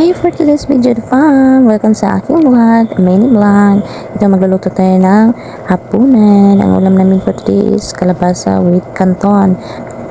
Hi for today's video fam! Welcome sa aking vlog, mini vlog. Ito magluluto tayo ng hapunan. Ang ulam namin for today is kalabasa with canton.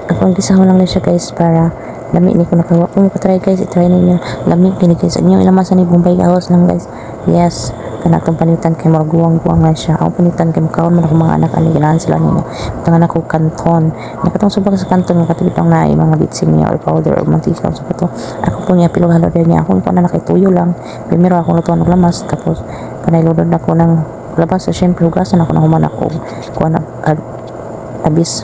Ako gisahon lang na siya guys para lami ni ko nakawa. Kung try guys, itry ninyo. Lami kini guys. Inyo ilamasan ni Bombay Gawas lang guys. Yes, kanatong panitan kay marguwang-guwang na siya. Ang panitan kay makaon man ako mga anak ani ganahan sila ninyo. Tangan ako canton. Nakatong subak sa canton nga katibit ang naay mga bitsing niya or powder or mantika sa so, ako po niya pilog halo niya ako na nakituyo lang. Primero ako luto ng lamas tapos panailodod ako ng labas sa syempre hugasan ako ng human ako. Kuha na abis.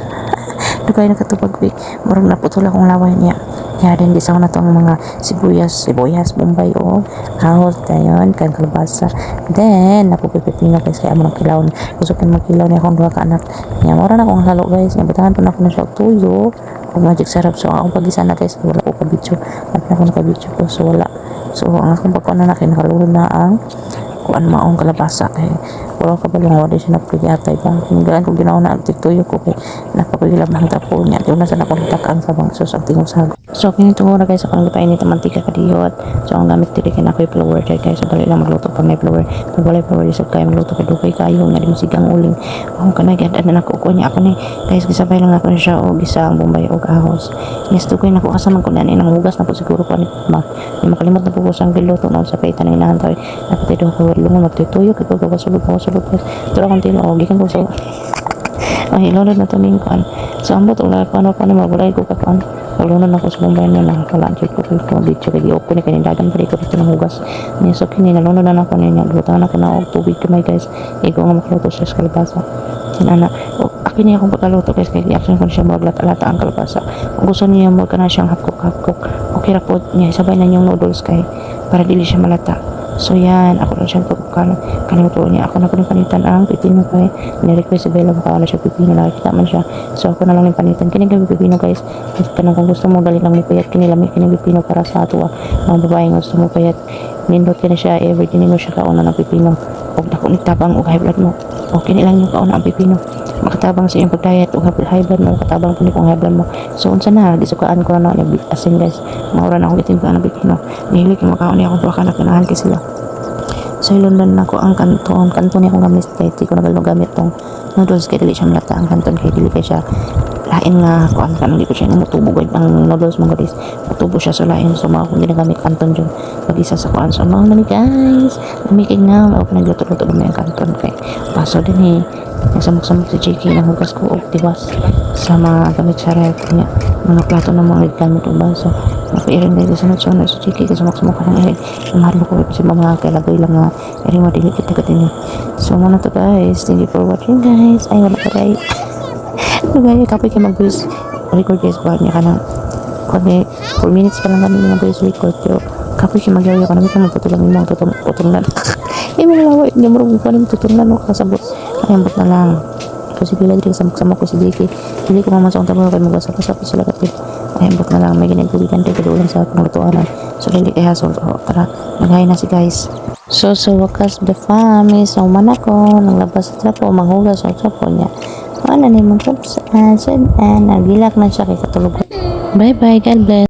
Dugay nakatubag week. Murag naputol akong laway niya. Kaya din di sa na to ang mga sibuyas, Bombay o ahos dayon kan kalabasa. Then napupipino guys kaya mo kilaw. Gusto ko magkilaw ni akong duha ka anak. Nya mura na akong halo guys. Nya butahan pa na ako na siya og tuyo. Og magic sarap so akong pagisa na guys wala ko kabitso. At na akong kabitso ko so wala. So ang akong pagkuan na nakalulod na ang kuan maong kalabasa kay wala ka ba lang wala siya napagayatay ba kung gaan ko ginawa na agtituyo ko kay napapagilab ng tapo niya di na sa nakontak ang sabang sus ang tingog sago so kinito muna guys akong gipainit ang mantika kadiyot so ang gamit dili kay na ko'y flour kay so dali lang magluto pag may flour pag wala flour isog kayo magluto kay dugay kayo nga di mo sigang uling ang kanay gad na nako niya ako ni guys gisabay lang ako siya og gisang Bombay og ahos nesto ko nako kasama ko nani nang hugas na po siguro pa ni ma di makalimot na po ko sang giluto na sa paitan ng inahantoy napatido ko lungon magtutuyo kay ko kasulod ito akong tilo gikan ko so ay lolod na to ning kan so ambot wala paano mabulay ko kakan lunon ako sa Bombay na nakakalanjit ko kung bityo kay giok ko ni kanin dagan pa dito ng hugas niya so kini nalunon na ako niya lutan ako na og tubig kamay guys igo nga makluto sa kalabasa sinana akin niya akong pagkaluto guys kay i-action ko siya maglata-lata ang kalabasa kung gusto niya mo kana siyang hapkok okay ra po niya sabay na yung noodles kay para dili siya malata. So yan, ako lang siyang kalimuto niya. Ako na po yung panitan ang pipino kay ni-request si Bella baka wala siya pipino, nakikita man siya. So ako na lang yung panitan. Kinilang pipino guys. Kung gusto mo galing lang mo payat, kinilamig pipino para sa ato mga babae nga gusto mo payat. Nindot ka na siya, every day mo siya kauna ng pipino. Huwag na kung itabang o high blood mo. O kinilang yung kauna ang pipino. Makatabang sa iyong pag-diet o high blood mo, makatabang po ni kung high blood mo. So unsa na, disukaan ko na asin guys. Maura na akong itimpa ng pipino. Nihilig yung makaon niya akong tuwa ka na kinahan ka sila. So ilundan na ko ang kanton niya akong gamit di ko nagalong gamit tong noodles kay dili siya malata ang kanton kay dili kay siya lain nga kuan kanang di ko siya mutubo gud ang noodles mo guys mutubo siya so lain so mga kung ginagamit kanton dyan pag isa sa kuan so mga nami guys namikig na ako nagluto-luto na may kanton kay paso din nagsamok-samok si JK ng hugas ko og tiwas sa mga gamit sa ref niya mga plato na mga gamit o baso napairin dahil sunod-sunod si JK kasamok-samok ka ng irin mahalo ko si mga kailagoy lang nga irin mo dili kita katinin so muna to guys thank you for watching guys ay wala ka guys guys kapoy kayo mag-voice record guys ba niya ka na kami 4 minutes pa lang kami mga voice record pero kapoy kayo mag-yaw ka namin ka magputulang yung mga tutulan mga laway hindi mo rin pa namin tutulan kasabot ayambot na lang kasi pila dito samok-samok ko si JK hindi ko mamasang tabo kayo mag-asap-asap sila kapit ayambot na lang may ginagawigan tayo kadulan sa panglutuanan so dili kay hasol tara maghay na si guys so wakas the fam is uman ako naglabas sa trapo manghugas sa trapo niya ano na yung mga nagilak na siya kay katulog bye bye God bless.